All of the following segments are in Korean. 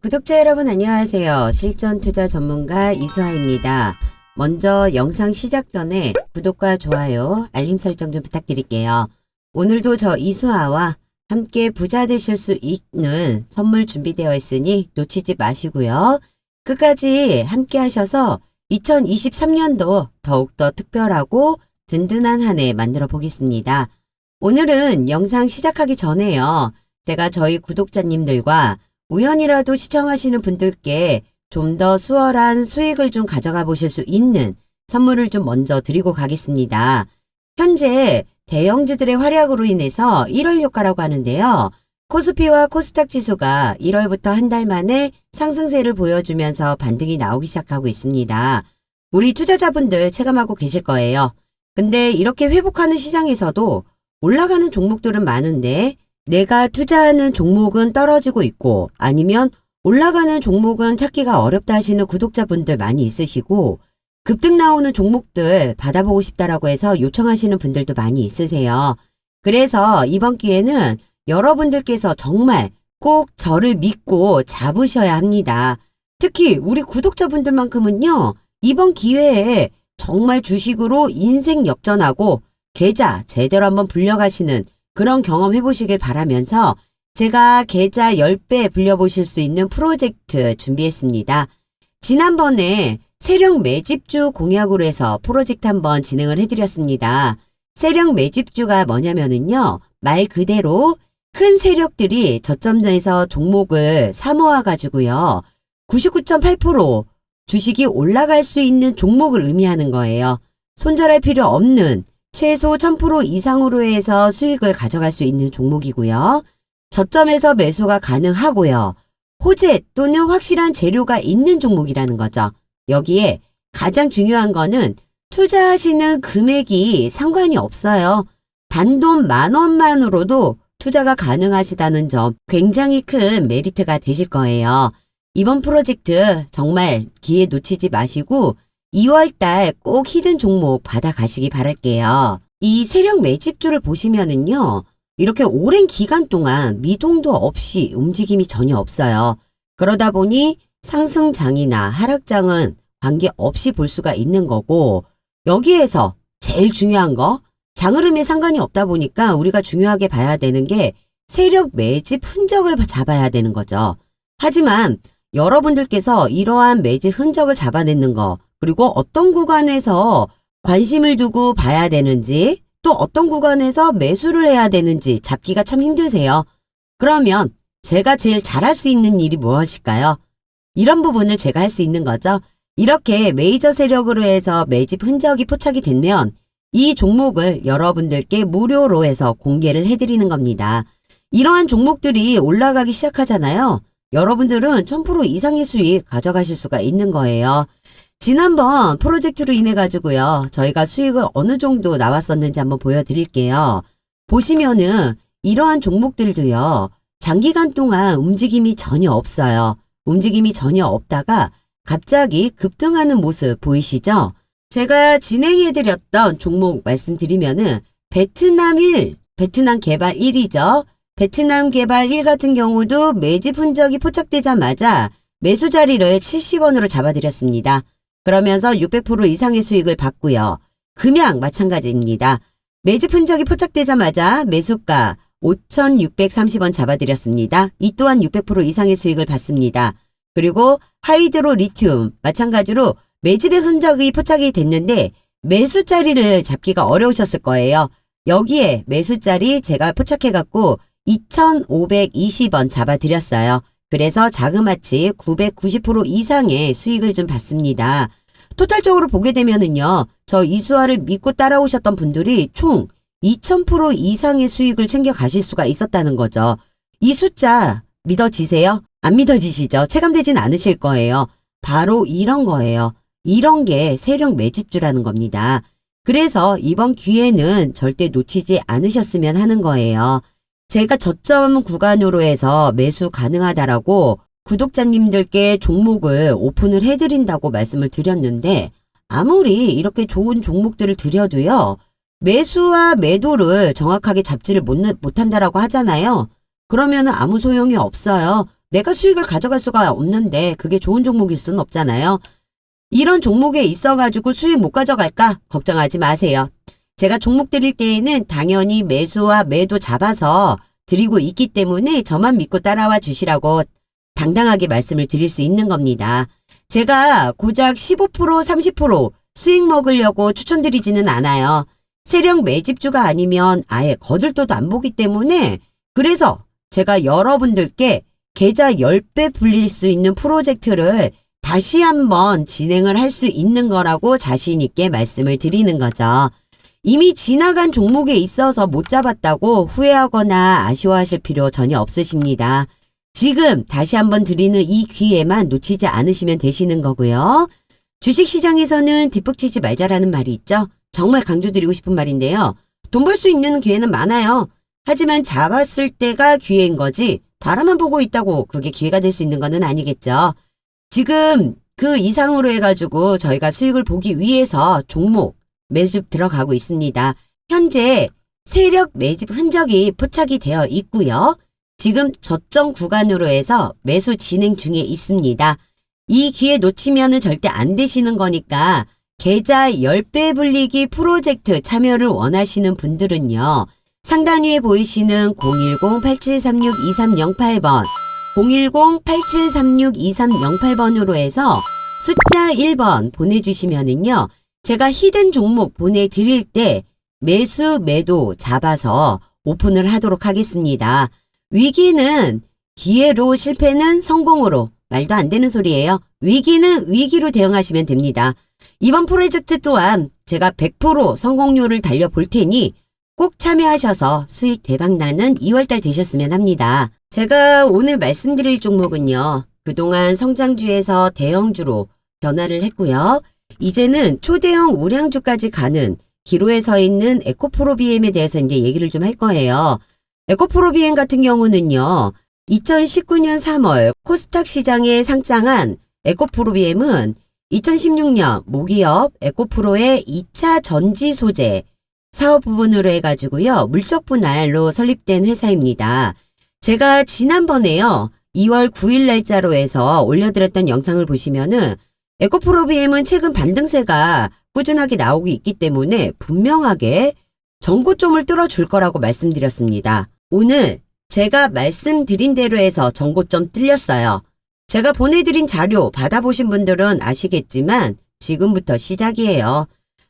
구독자 여러분 안녕하세요. 실전 투자 전문가 이수아입니다. 먼저 영상 시작 전에 구독과 좋아요, 알림 설정 좀 부탁드릴게요. 오늘도 저 이수아와 함께 부자 되실 수 있는 선물 준비되어 있으니 놓치지 마시고요. 끝까지 함께 하셔서 2023년도 더욱더 특별하고 든든한 한 해 만들어 보겠습니다. 오늘은 영상 시작하기 전에요. 제가 저희 구독자님들과 우연이라도 시청하시는 분들께 좀 더 수월한 수익을 좀 가져가 보실 수 있는 선물을 좀 먼저 드리고 가겠습니다. 현재 대형주들의 활약으로 인해서 1월 효과라고 하는데요. 코스피와 코스닥 지수가 1월부터 한 달 만에 상승세를 보여주면서 반등이 나오기 시작하고 있습니다. 우리 투자자분들 체감하고 계실 거예요. 근데 이렇게 회복하는 시장에서도 올라가는 종목들은 많은데 내가 투자하는 종목은 떨어지고 있고 아니면 올라가는 종목은 찾기가 어렵다 하시는 구독자분들 많이 있으시고 급등 나오는 종목들 받아보고 싶다라고 해서 요청하시는 분들도 많이 있으세요. 그래서 이번 기회는 여러분들께서 정말 꼭 저를 믿고 잡으셔야 합니다. 특히 우리 구독자분들만큼은요. 이번 기회에 정말 주식으로 인생 역전하고 계좌 제대로 한번 불려가시는 그런 경험 해보시길 바라면서 제가 계좌 10배 불려보실 수 있는 프로젝트 준비했습니다. 지난번에 세력 매집주 공약으로 해서 프로젝트 한번 진행을 해드렸습니다. 세력 매집주가 뭐냐면은요. 말 그대로 큰 세력들이 저점에서 종목을 사모아가지고요. 99.8% 주식이 올라갈 수 있는 종목을 의미하는 거예요. 손절할 필요 없는 최소 1000% 이상으로 해서 수익을 가져갈 수 있는 종목이고요. 저점에서 매수가 가능하고요. 호재 또는 확실한 재료가 있는 종목이라는 거죠. 여기에 가장 중요한 거는 투자하시는 금액이 상관이 없어요. 단돈 10,000원만으로도 투자가 가능하시다는 점 굉장히 큰 메리트가 되실 거예요. 이번 프로젝트 정말 기회 놓치지 마시고 2월달 꼭 히든 종목 받아가시기 바랄게요. 이 세력 매집주를 보시면은요. 이렇게 오랜 기간 동안 미동도 없이 움직임이 전혀 없어요. 그러다 보니 상승장이나 하락장은 관계없이 볼 수가 있는 거고 여기에서 제일 중요한 거 장흐름에 상관이 없다 보니까 우리가 중요하게 봐야 되는 게 세력 매집 흔적을 잡아야 되는 거죠. 하지만 여러분들께서 이러한 매집 흔적을 잡아내는 거 그리고 어떤 구간에서 관심을 두고 봐야 되는지 또 어떤 구간에서 매수를 해야 되는지 잡기가 참 힘드세요. 그러면 제가 제일 잘할 수 있는 일이 무엇일까요? 이런 부분을 제가 할 수 있는 거죠. 이렇게 메이저 세력으로 해서 매집 흔적이 포착이 되면 이 종목을 여러분들께 무료로 해서 공개를 해드리는 겁니다. 이러한 종목들이 올라가기 시작하잖아요. 여러분들은 1000% 이상의 수익 가져가실 수가 있는 거예요. 지난번 프로젝트로 인해 가지고요. 저희가 수익을 어느 정도 나왔었는지 한번 보여드릴게요. 보시면은 이러한 종목들도요. 장기간 동안 움직임이 전혀 없어요. 움직임이 전혀 없다가 갑자기 급등하는 모습 보이시죠? 제가 진행해드렸던 종목 말씀드리면은 베트남 개발 1이죠. 베트남 개발 1 같은 경우도 매집 흔적이 포착되자마자 매수 자리를 70원으로 잡아드렸습니다. 그러면서 600% 이상의 수익을 받고요. 금양 마찬가지입니다. 매집 흔적이 포착되자마자 매수가 5,630원 잡아드렸습니다. 이 또한 600% 이상의 수익을 받습니다. 그리고 하이드로 리튬 마찬가지로 매집의 흔적이 포착이 됐는데 매수 자리를 잡기가 어려우셨을 거예요. 여기에 매수 자리 제가 포착해갖고 2,520원 잡아드렸어요. 그래서 자그마치 990% 이상의 수익을 좀 받습니다. 토탈적으로 보게 되면은요. 저 이수아를 믿고 따라오셨던 분들이 총 2000% 이상의 수익을 챙겨 가실 수가 있었다는 거죠. 이 숫자 믿어지세요? 안 믿어지시죠? 체감되진 않으실 거예요. 바로 이런 거예요. 이런 게 세력 매집주라는 겁니다. 그래서 이번 기회는 절대 놓치지 않으셨으면 하는 거예요. 제가 저점 구간으로 해서 매수 가능하다라고 구독자님들께 종목을 오픈을 해드린다고 말씀을 드렸는데 아무리 이렇게 좋은 종목들을 드려도요. 매수와 매도를 정확하게 잡지를 못한다라고 하잖아요. 그러면 아무 소용이 없어요. 내가 수익을 가져갈 수가 없는데 그게 좋은 종목일 수는 없잖아요. 이런 종목에 있어가지고 수익 못 가져갈까? 걱정하지 마세요. 제가 종목 드릴 때에는 당연히 매수와 매도 잡아서 드리고 있기 때문에 저만 믿고 따라와 주시라고 당당하게 말씀을 드릴 수 있는 겁니다. 제가 고작 15%, 30% 수익 먹으려고 추천드리지는 않아요. 세력 매집주가 아니면 아예 거들떠도 안 보기 때문에 그래서 제가 여러분들께 계좌 10배 불릴 수 있는 프로젝트를 다시 한번 진행을 할 수 있는 거라고 자신 있게 말씀을 드리는 거죠. 이미 지나간 종목에 있어서 못 잡았다고 후회하거나 아쉬워하실 필요 전혀 없으십니다. 지금 다시 한번 드리는 이 기회만 놓치지 않으시면 되시는 거고요. 주식시장에서는 뒷북치지 말자라는 말이 있죠. 정말 강조드리고 싶은 말인데요. 돈 벌 수 있는 기회는 많아요. 하지만 잡았을 때가 기회인 거지 바라만 보고 있다고 그게 기회가 될 수 있는 거는 아니겠죠. 지금 그 이상으로 해가지고 저희가 수익을 보기 위해서 종목 매집 들어가고 있습니다. 현재 세력 매집 흔적이 포착이 되어 있고요. 지금 저점 구간으로 해서 매수 진행 중에 있습니다. 이 기회 놓치면 절대 안 되시는 거니까 계좌 10배 불리기 프로젝트 참여를 원하시는 분들은요. 상단 위에 보이시는 010-8736-2308번 010-8736-2308번으로 해서 숫자 1번 보내주시면은요. 제가 히든 종목 보내드릴 때 매수 매도 잡아서 오픈을 하도록 하겠습니다. 위기는 기회로 실패는 성공으로 말도 안 되는 소리예요. 위기는 위기로 대응하시면 됩니다. 이번 프로젝트 또한 제가 100% 성공률을 달려볼 테니 꼭 참여하셔서 수익 대박나는 2월달 되셨으면 합니다. 제가 오늘 말씀드릴 종목은요. 그동안 성장주에서 대형주로 변화를 했고요. 이제는 초대형 우량주까지 가는 기로에 서 있는 에코프로비엠에 대해서 이제 얘기를 좀 할 거예요. 에코프로비엠 같은 경우는요. 2019년 3월 코스닥 시장에 상장한 에코프로비엠은 2016년 모기업 에코프로의 2차 전지 소재 사업 부분으로 해가지고요. 물적 분할로 설립된 회사입니다. 제가 지난번에요. 2월 9일 날짜로 해서 올려드렸던 영상을 보시면은 에코프로비엠은 최근 반등세가 꾸준하게 나오고 있기 때문에 분명하게 전고점을 뚫어줄 거라고 말씀드렸습니다. 오늘 제가 말씀드린 대로 해서 전고점 뚫렸어요. 제가 보내드린 자료 받아보신 분들은 아시겠지만 지금부터 시작이에요.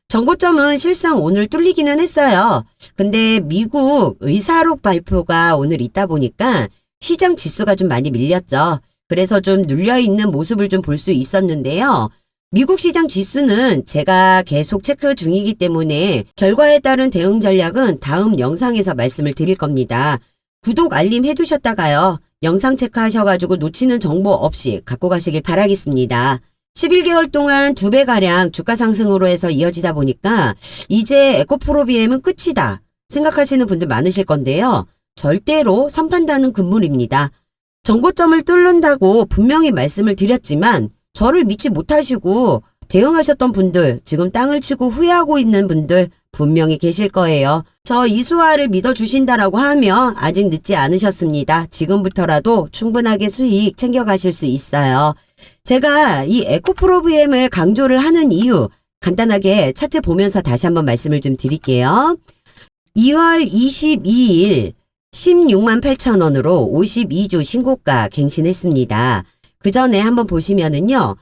전고점은 실상 오늘 뚫리기는 했어요. 근데 미국 의사록 발표가 오늘 있다 보니까 시장 지수가 좀 많이 밀렸죠. 그래서 좀 눌려있는 모습을 좀 볼 수 있었는데요. 미국 시장 지수는 제가 계속 체크 중이기 때문에 결과에 따른 대응 전략은 다음 영상에서 말씀을 드릴 겁니다. 구독 알림 해두셨다가요. 영상 체크하셔가지고 놓치는 정보 없이 갖고 가시길 바라겠습니다. 11개월 동안 2배가량 주가 상승으로 해서 이어지다 보니까 이제 에코프로비엠은 끝이다 생각하시는 분들 많으실 건데요. 절대로 선판다는 금물입니다. 전고점을 뚫는다고 분명히 말씀을 드렸지만 저를 믿지 못하시고 대응하셨던 분들, 지금 땅을 치고 후회하고 있는 분들 분명히 계실 거예요. 저 이수아를 믿어주신다라고 하면 아직 늦지 않으셨습니다. 지금부터라도 충분하게 수익 챙겨가실 수 있어요. 제가 이 에코프로비엠을 강조를 하는 이유 간단하게 차트 보면서 다시 한번 말씀을 좀 드릴게요. 2월 22일 16만 8천 원으로 52주 신고가 갱신했습니다. 그 전에 한번 보시면은요.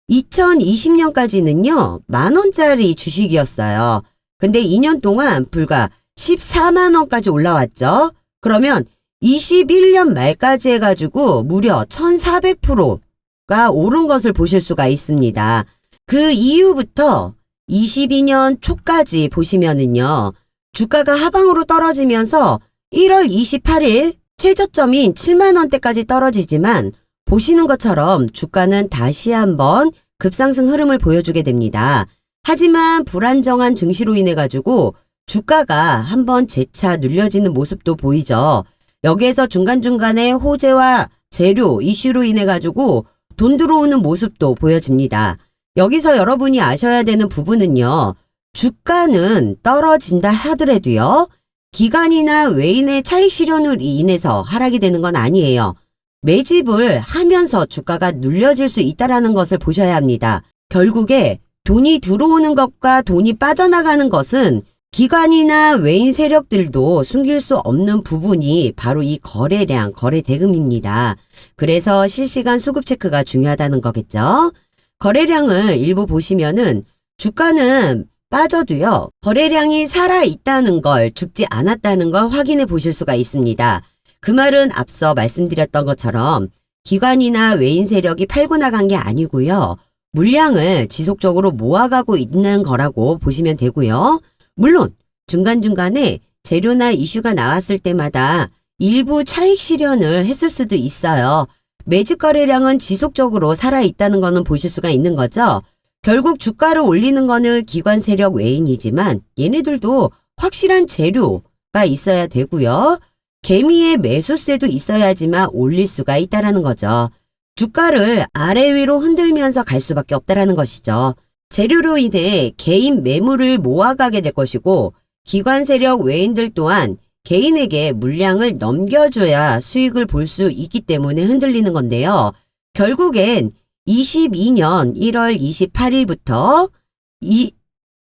2020년까지는요. 만원짜리 주식이었어요. 근데 2년 동안 불과 14만 원까지 올라왔죠. 그러면 21년 말까지 해가지고 무려 1400%가 오른 것을 보실 수가 있습니다. 그 이후부터 22년 초까지 보시면은요. 주가가 하방으로 떨어지면서 1월 28일 최저점인 7만 원대까지 떨어지지만 보시는 것처럼 주가는 다시 한번 급상승 흐름을 보여주게 됩니다. 하지만 불안정한 증시로 인해 가지고 주가가 한번 재차 눌려지는 모습도 보이죠. 여기에서 중간중간에 호재와 재료 이슈로 인해 가지고 돈 들어오는 모습도 보여집니다. 여기서 여러분이 아셔야 되는 부분은요. 주가는 떨어진다 하더라도요. 기관이나 외인의 차익 실현으로 인해서 하락이 되는 건 아니에요. 매집을 하면서 주가가 눌려질 수 있다는 것을 보셔야 합니다. 결국에 돈이 들어오는 것과 돈이 빠져나가는 것은 기관이나 외인 세력들도 숨길 수 없는 부분이 바로 이 거래량, 거래 대금입니다. 그래서 실시간 수급 체크가 중요하다는 거겠죠. 거래량을 일부 보시면은 주가는 빠져도요, 거래량이 살아있다는 걸, 죽지 않았다는 걸 확인해 보실 수가 있습니다. 그 말은 앞서 말씀드렸던 것처럼 기관이나 외인 세력이 팔고 나간 게 아니고요. 물량을 지속적으로 모아가고 있는 거라고 보시면 되고요. 물론 중간중간에 재료나 이슈가 나왔을 때마다 일부 차익 실현을 했을 수도 있어요. 매집 거래량은 지속적으로 살아있다는 거는 보실 수가 있는 거죠. 결국 주가를 올리는 거는 기관 세력 외인이지만 얘네들도 확실한 재료가 있어야 되고요. 개미의 매수세도 있어야지만 올릴 수가 있다는 거죠. 주가를 아래 위로 흔들면서 갈 수밖에 없다는 것이죠. 재료로 인해 개인 매물을 모아가게 될 것이고 기관 세력 외인들 또한 개인에게 물량을 넘겨줘야 수익을 볼 수 있기 때문에 흔들리는 건데요. 결국엔 22년 1월 28일부터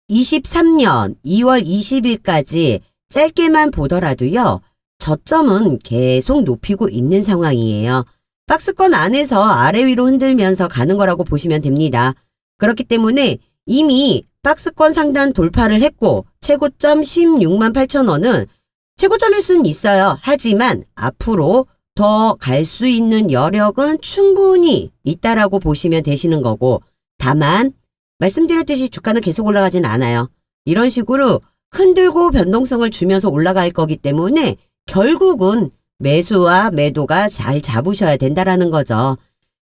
23년 2월 20일까지 짧게만 보더라도요. 저점은 계속 높이고 있는 상황이에요. 박스권 안에서 아래 위로 흔들면서 가는 거라고 보시면 됩니다. 그렇기 때문에 이미 박스권 상단 돌파를 했고 최고점 16만 8천 원은 최고점일 수는 있어요. 하지만 앞으로 더 갈 수 있는 여력은 충분히 있다라고 보시면 되시는 거고 다만 말씀드렸듯이 주가는 계속 올라가진 않아요. 이런 식으로 흔들고 변동성을 주면서 올라갈 거기 때문에 결국은 매수와 매도가 잘 잡으셔야 된다라는 거죠.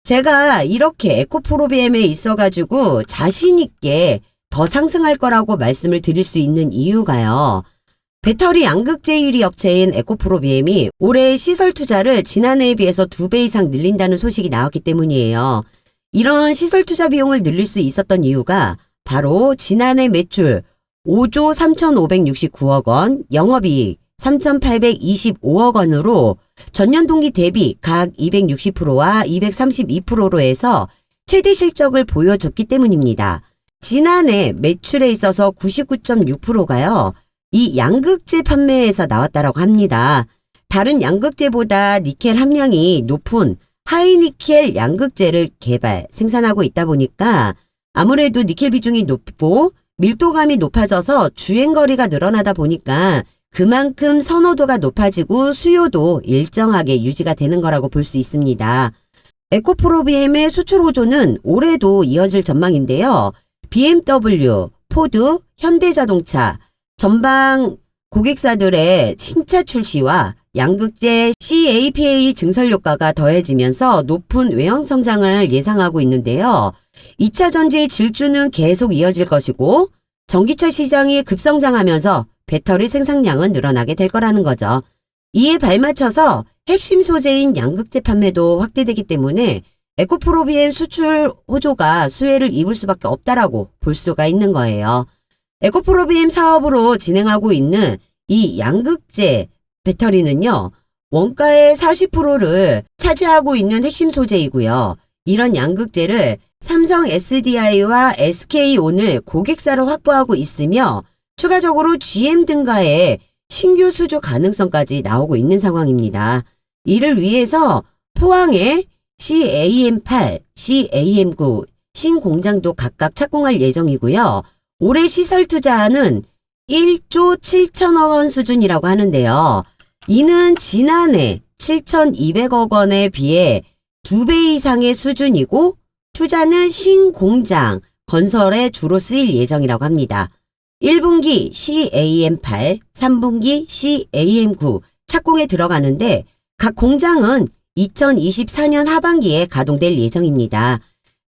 제가 이렇게 에코프로비엠에 있어가지고 자신있게 더 상승할 거라고 말씀을 드릴 수 있는 이유가요. 배터리 양극재 1위 업체인 에코프로비엠이 올해 시설 투자를 지난해에 비해서 2배 이상 늘린다는 소식이 나왔기 때문이에요. 이런 시설 투자 비용을 늘릴 수 있었던 이유가 바로 지난해 매출 5조 3,569억 원, 영업이익 3,825억 원으로 전년 동기 대비 각 260%와 232%로 해서 최대 실적을 보여줬기 때문입니다. 지난해 매출에 있어서 99.6%가요. 이 양극재 판매에서 나왔다라고 합니다. 다른 양극재보다 니켈 함량이 높은 하이니켈 양극재를 개발, 생산하고 있다 보니까 아무래도 니켈 비중이 높고 밀도감이 높아져서 주행거리가 늘어나다 보니까 그만큼 선호도가 높아지고 수요도 일정하게 유지가 되는 거라고 볼 수 있습니다. 에코프로비엠의 수출 호조는 올해도 이어질 전망인데요. BMW, 포드, 현대자동차, 전방 고객사들의 신차 출시와 양극재 CAPA 증설 효과가 더해지면서 높은 외형 성장을 예상하고 있는데요. 2차 전지의 질주는 계속 이어질 것이고 전기차 시장이 급성장하면서 배터리 생산량은 늘어나게 될 거라는 거죠. 이에 발맞춰서 핵심 소재인 양극재 판매도 확대되기 때문에 에코프로비엠 수출 호조가 수혜를 입을 수밖에 없다라고 볼 수가 있는 거예요. 에코프로비엠 사업으로 진행하고 있는 이 양극재 배터리는요. 원가의 40%를 차지하고 있는 핵심 소재이고요. 이런 양극재를 삼성 SDI와 SK온을 고객사로 확보하고 있으며 추가적으로 GM 등과의 신규 수주 가능성까지 나오고 있는 상황입니다. 이를 위해서 포항에 CAM8, CAM9 신공장도 각각 착공할 예정이고요. 올해 시설 투자는 1조 7천억 원 수준이라고 하는데요. 이는 지난해 7,200억 원에 비해 2배 이상의 수준이고 투자는 신공장 건설에 주로 쓰일 예정이라고 합니다. 1분기 CAM8, 3분기 CAM9 착공에 들어가는데 각 공장은 2024년 하반기에 가동될 예정입니다.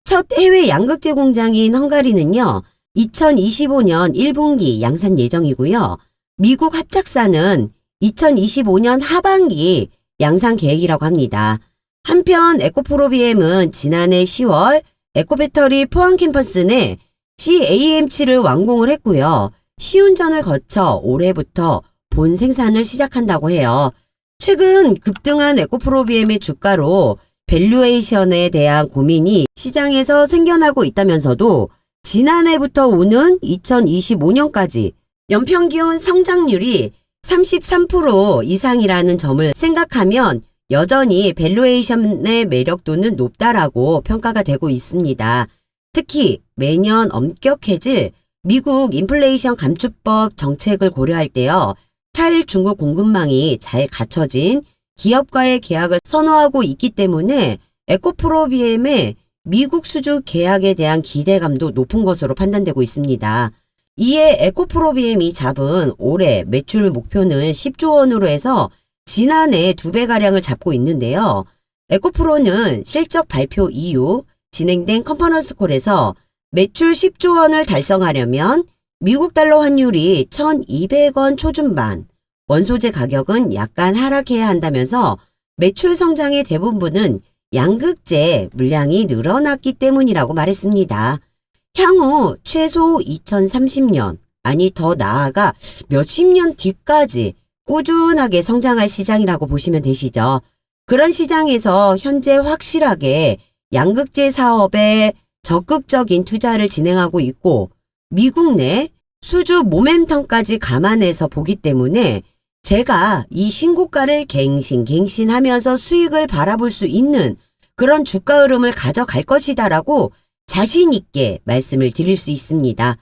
첫 해외 양극재 공장인 헝가리는요. 2025년 1분기 양산 예정이고요. 미국 합작사는 2025년 하반기 양산 계획이라고 합니다. 한편 에코프로비엠은 지난해 10월 에코배터리 포항 캠퍼스 내 CAM7을 완공을 했고요. 시운전을 거쳐 올해부터 본 생산을 시작한다고 해요. 최근 급등한 에코프로비엠의 주가로 밸류에이션에 대한 고민이 시장에서 생겨나고 있다면서도 지난해부터 오는 2025년까지 연평균 성장률이 33% 이상이라는 점을 생각하면 여전히 밸류에이션의 매력도는 높다라고 평가가 되고 있습니다. 특히 매년 엄격해질 미국 인플레이션 감축법 정책을 고려할 때요. 탈중국 공급망이 잘 갖춰진 기업과의 계약을 선호하고 있기 때문에 에코프로비엠의 미국 수주 계약에 대한 기대감도 높은 것으로 판단되고 있습니다. 이에 에코프로비엠이 잡은 올해 매출 목표는 10조 원으로 해서 지난해 2배가량을 잡고 있는데요. 에코프로는 실적 발표 이후 진행된 컨퍼런스 콜에서 매출 10조 원을 달성하려면 미국 달러 환율이 1,200원 초중반, 원소재 가격은 약간 하락해야 한다면서 매출 성장의 대부분은 양극재 물량이 늘어났기 때문이라고 말했습니다. 향후 최소 2030년, 아니 더 나아가 몇십 년 뒤까지 꾸준하게 성장할 시장이라고 보시면 되시죠. 그런 시장에서 현재 확실하게 양극재 사업에 적극적인 투자를 진행하고 있고 미국 내 수주 모멘텀까지 감안해서 보기 때문에 제가 이 신고가를 갱신하면서 수익을 바라볼 수 있는 그런 주가 흐름을 가져갈 것이다라고 자신 있게 말씀을 드릴 수 있습니다.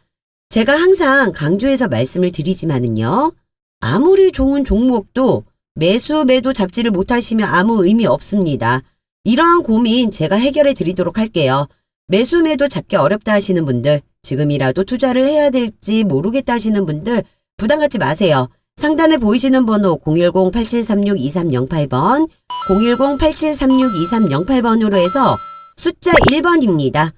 제가 항상 강조해서 말씀을 드리지만은요. 아무리 좋은 종목도 매수 매도 잡지를 못하시면 아무 의미 없습니다. 이러한 고민 제가 해결해 드리도록 할게요. 매수 매도 잡기 어렵다 하시는 분들, 지금이라도 투자를 해야 될지 모르겠다 하시는 분들 부담 갖지 마세요. 상단에 보이시는 번호 010-8736-2308번, 010-8736-2308번으로 해서 숫자 1번입니다.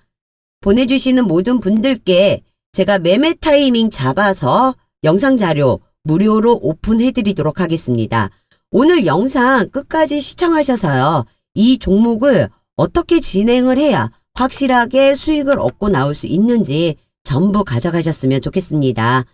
보내주시는 모든 분들께 제가 매매 타이밍 잡아서 영상 자료 무료로 오픈해드리도록 하겠습니다. 오늘 영상 끝까지 시청하셔서요. 이 종목을 어떻게 진행을 해야 확실하게 수익을 얻고 나올 수 있는지 전부 가져가셨으면 좋겠습니다.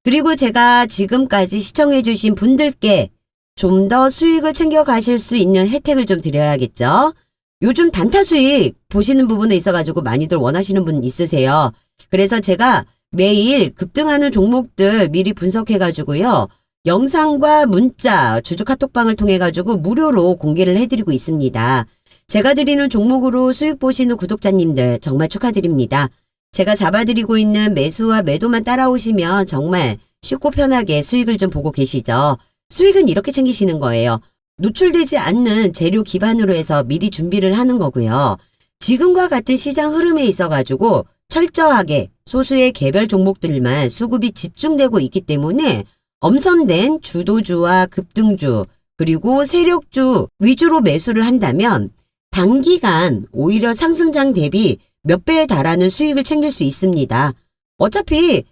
그리고 제가 지금까지 시청해주신 분들께 좀 더 수익을 챙겨가실 수 있는 혜택을 좀 드려야겠죠. 요즘 단타 수익 보시는 부분에 있어가지고 많이들 원하시는 분 있으세요. 그래서 제가 매일 급등하는 종목들 미리 분석해가지고요. 영상과 문자, 주주 카톡방을 통해가지고 무료로 공개를 해드리고 있습니다. 제가 드리는 종목으로 수익 보시는 구독자님들 정말 축하드립니다. 제가 잡아드리고 있는 매수와 매도만 따라오시면 정말 쉽고 편하게 수익을 좀 보고 계시죠. 수익은 이렇게 챙기시는 거예요. 노출되지 않는 재료 기반으로 해서 미리 준비를 하는 거고요. 지금과 같은 시장 흐름에 있어가지고 철저하게 소수의 개별 종목들만 수급이 집중되고 있기 때문에 엄선된 주도주와 급등주 그리고 세력주 위주로 매수를 한다면 단기간 오히려 상승장 대비 몇 배에 달하는 수익을 챙길 수 있습니다. 어차피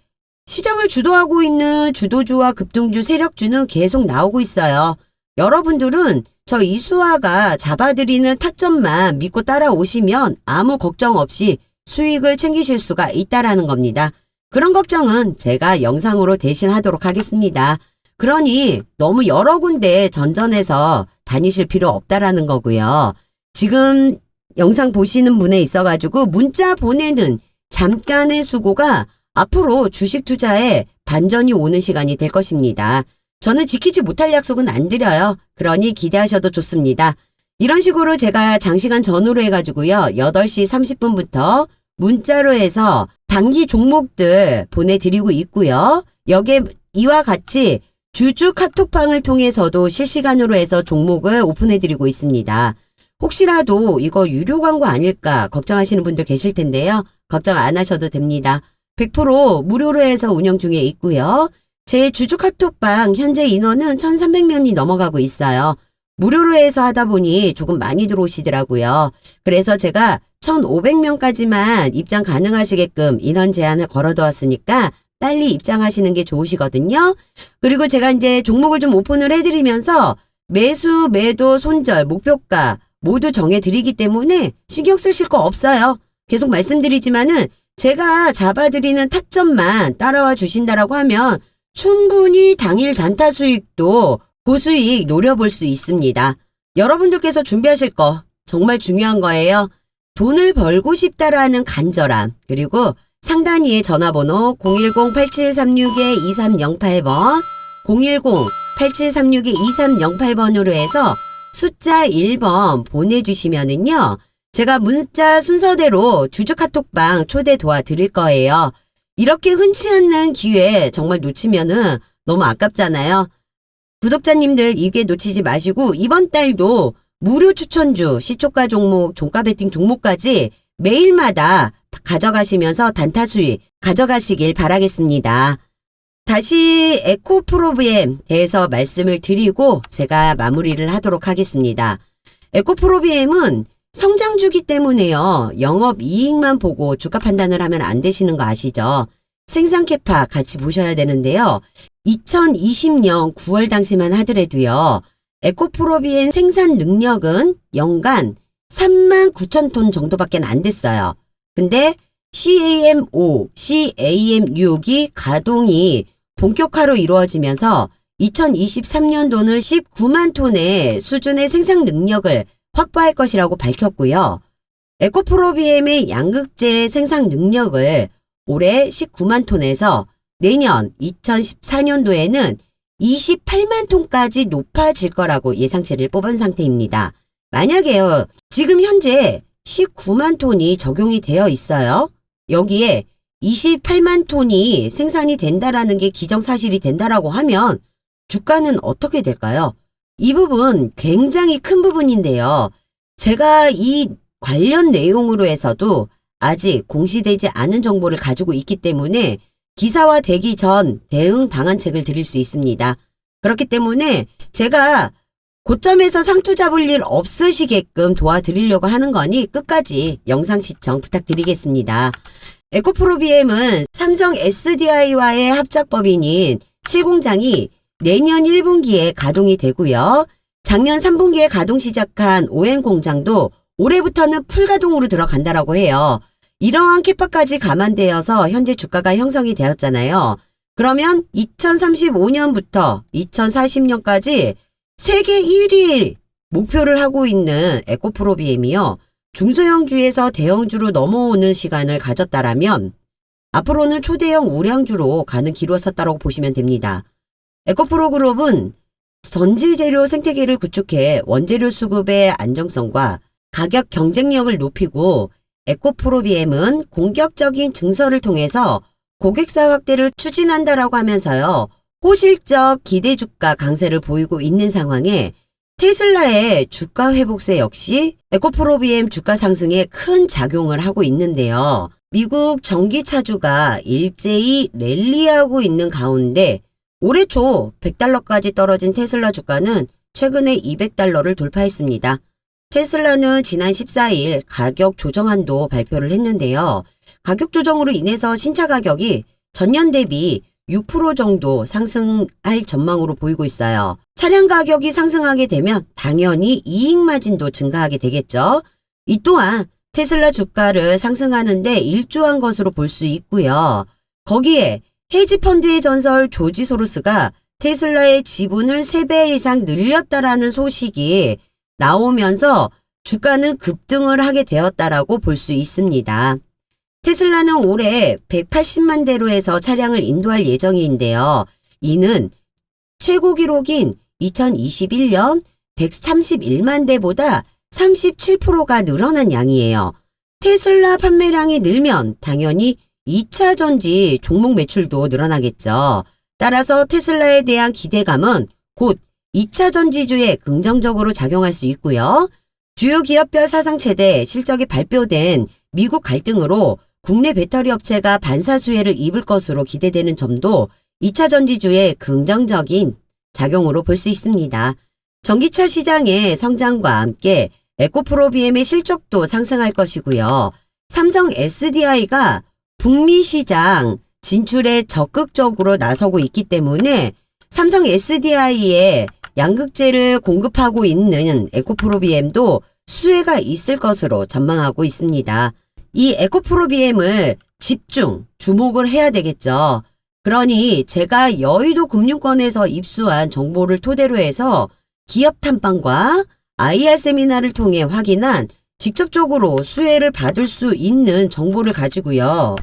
시장을 주도하고 있는 주도주와 급등주, 세력주는 계속 나오고 있어요. 여러분들은 저 이수아가 잡아드리는 타점만 믿고 따라오시면 아무 걱정 없이 수익을 챙기실 수가 있다라는 겁니다. 그런 걱정은 제가 영상으로 대신 하도록 하겠습니다. 그러니 너무 여러 군데 전전해서 다니실 필요 없다라는 거고요. 지금 영상 보시는 분에 있어가지고 문자 보내는 잠깐의 수고가 앞으로 주식 투자에 반전이 오는 시간이 될 것입니다. 저는 지키지 못할 약속은 안 드려요. 그러니 기대하셔도 좋습니다. 이런 식으로 제가 장시간 전후로 해가지고요. 8시 30분부터 문자로 해서 단기 종목들 보내드리고 있고요. 여기에 이와 같이 주주 카톡방을 통해서도 실시간으로 해서 종목을 오픈해드리고 있습니다. 혹시라도 이거 유료 광고 아닐까 걱정하시는 분들 계실 텐데요. 걱정 안 하셔도 됩니다. 100% 무료로 해서 운영 중에 있고요. 제 주주 카톡방 현재 인원은 1,300명이 넘어가고 있어요. 무료로 해서 하다 보니 조금 많이 들어오시더라고요. 그래서 제가 1,500명까지만 입장 가능하시게끔 인원 제한을 걸어두었으니까 빨리 입장하시는 게 좋으시거든요. 그리고 제가 이제 종목을 좀 오픈을 해드리면서 매수, 매도, 손절, 목표가 모두 정해드리기 때문에 신경 쓰실 거 없어요. 계속 말씀드리지만은 제가 잡아드리는 타점만 따라와 주신다라고 하면 충분히 당일 단타 수익도 고수익 노려볼 수 있습니다. 여러분들께서 준비하실 거 정말 중요한 거예요. 돈을 벌고 싶다라는 간절함, 그리고 상단위의 전화번호 010-8736-2308번, 010-8736-2308번으로 해서 숫자 1번 보내주시면은요, 제가 문자 순서대로 주주 카톡방 초대 도와드릴 거예요. 이렇게 흔치 않는 기회 정말 놓치면은 너무 아깝잖아요. 구독자님들 이게 놓치지 마시고 이번 달도 무료 추천주, 시초가 종목, 종가 베팅 종목까지 매일마다 가져가시면서 단타 수익 가져가시길 바라겠습니다. 다시 에코프로비엠 대해서 말씀을 드리고 제가 마무리를 하도록 하겠습니다. 에코프로비엠은 성장주기 때문에요. 영업이익만 보고 주가 판단을 하면 안 되시는 거 아시죠? 생산 캐파 같이 보셔야 되는데요. 2020년 9월 당시만 하더라도요. 에코프로비엠 생산 능력은 연간 39,000톤 정도밖에 안 됐어요. 근데 CAM5, CAM6이 가동이 본격화로 이루어지면서 2023년도는 19만 톤의 수준의 생산 능력을 확보할 것이라고 밝혔고요. 에코프로비엠의 양극재 생산 능력을 올해 19만 톤에서 내년 2014년도에는 28만 톤까지 높아질 거라고 예상치를 뽑은 상태입니다. 만약에요, 지금 현재 19만 톤이 적용이 되어 있어요. 여기에 28만 톤이 생산이 된다라는 게 기정사실이 된다라고 하면 주가는 어떻게 될까요? 이 부분 굉장히 큰 부분인데요. 제가 이 관련 내용으로 해서도 아직 공시되지 않은 정보를 가지고 있기 때문에 기사화되기 전 대응 방안책을 드릴 수 있습니다. 그렇기 때문에 제가 고점에서 상투 잡을 일 없으시게끔 도와드리려고 하는 거니 끝까지 영상 시청 부탁드리겠습니다. 에코프로비엠은 삼성 SDI와의 합작법인인 7공장이 내년 1분기에 가동이 되고요. 작년 3분기에 가동 시작한 ON 공장도 올해부터는 풀가동으로 들어간다라고 해요. 이러한 캐파까지 감안되어서 현재 주가가 형성이 되었잖아요. 그러면 2035년부터 2040년까지 세계 1위 목표를 하고 있는 에코프로비엠이요. 중소형주에서 대형주로 넘어오는 시간을 가졌다라면 앞으로는 초대형 우량주로 가는 길을 섰다고 보시면 됩니다. 에코프로그룹은 전지재료 생태계를 구축해 원재료 수급의 안정성과 가격 경쟁력을 높이고 에코프로비엠은 공격적인 증설을 통해서 고객사 확대를 추진한다라고 하면서요. 호실적 기대 주가 강세를 보이고 있는 상황에 테슬라의 주가 회복세 역시 에코프로비엠 주가 상승에 큰 작용을 하고 있는데요. 미국 전기차주가 일제히 랠리하고 있는 가운데 올해 초 100달러까지 떨어진 테슬라 주가는 최근에 200달러를 돌파했습니다. 테슬라는 지난 14일 가격 조정안도 발표를 했는데요. 가격 조정으로 인해서 신차 가격이 전년 대비 6% 정도 상승할 전망으로 보이고 있어요. 차량 가격이 상승하게 되면 당연히 이익 마진도 증가하게 되겠죠. 이 또한 테슬라 주가를 상승하는데 일조한 것으로 볼 수 있고요. 거기에 헤지펀드의 전설 조지 소로스가 테슬라의 지분을 3배 이상 늘렸다라는 소식이 나오면서 주가는 급등을 하게 되었다라고 볼 수 있습니다. 테슬라는 올해 180만 대로에서 차량을 인도할 예정인데요. 이는 최고 기록인 2021년 131만 대보다 37%가 늘어난 양이에요. 테슬라 판매량이 늘면 당연히 2차 전지 종목 매출도 늘어나겠죠. 따라서 테슬라에 대한 기대감은 곧 2차 전지주에 긍정적으로 작용할 수 있고요. 주요 기업별 사상 최대 실적이 발표된 미국 갈등으로 국내 배터리 업체가 반사수혜를 입을 것으로 기대되는 점도 2차 전지주의 긍정적인 작용으로 볼 수 있습니다. 전기차 시장의 성장과 함께 에코프로비엠의 실적도 상승할 것이고요. 삼성 SDI가 북미 시장 진출에 적극적으로 나서고 있기 때문에 삼성 SDI에 양극재를 공급하고 있는 에코프로비엠도 수혜가 있을 것으로 전망하고 있습니다. 이 에코프로비엠을 집중, 주목을 해야 되겠죠. 그러니 제가 여의도 금융권에서 입수한 정보를 토대로 해서 기업 탐방과 IR 세미나를 통해 확인한 직접적으로 수혜를 받을 수 있는 정보를 가지고요.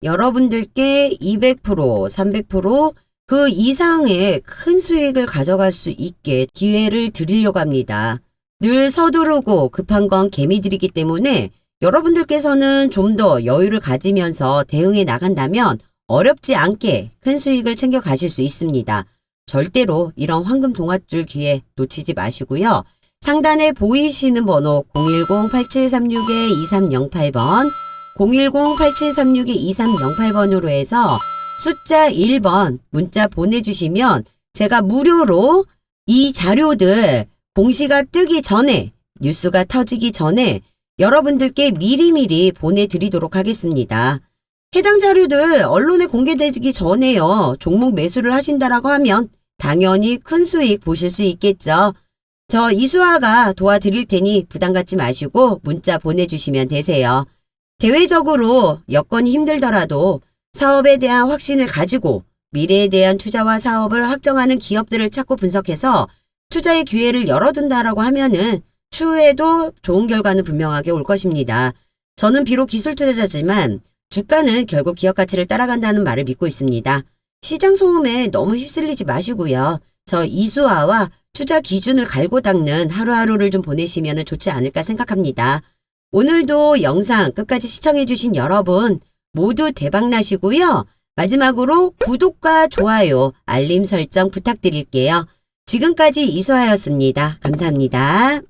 여러분들께 200%, 300%그 이상의 큰 수익을 가져갈 수 있게 기회를 드리려고 합니다. 늘 서두르고 급한 건 개미들이기 때문에 여러분들께서는 좀 더 여유를 가지면서 대응해 나간다면 어렵지 않게 큰 수익을 챙겨 가실 수 있습니다. 절대로 이런 황금 동아줄 기회 놓치지 마시고요. 상단에 보이시는 번호 010-8736-2308번, 010-8736-2308번으로 해서 숫자 1번 문자 보내주시면 제가 무료로 이 자료들 공시가 뜨기 전에, 뉴스가 터지기 전에 여러분들께 미리미리 보내드리도록 하겠습니다. 해당 자료들 언론에 공개되기 전에요. 종목 매수를 하신다라고 하면 당연히 큰 수익 보실 수 있겠죠. 저 이수아가 도와드릴 테니 부담 갖지 마시고 문자 보내주시면 되세요. 대외적으로 여건이 힘들더라도 사업에 대한 확신을 가지고 미래에 대한 투자와 사업을 확정하는 기업들을 찾고 분석해서 투자의 기회를 열어둔다라고 하면은 추후에도 좋은 결과는 분명하게 올 것입니다. 저는 비록 기술 투자자지만 주가는 결국 기업 가치를 따라간다는 말을 믿고 있습니다. 시장 소음에 너무 휩쓸리지 마시고요. 저 이수아와 투자 기준을 갈고 닦는 하루하루를 좀 보내시면 좋지 않을까 생각합니다. 오늘도 영상 끝까지 시청해주신 여러분 모두 대박 나시고요. 마지막으로 구독과 좋아요, 알림 설정 부탁드릴게요. 지금까지 이수아였습니다. 감사합니다.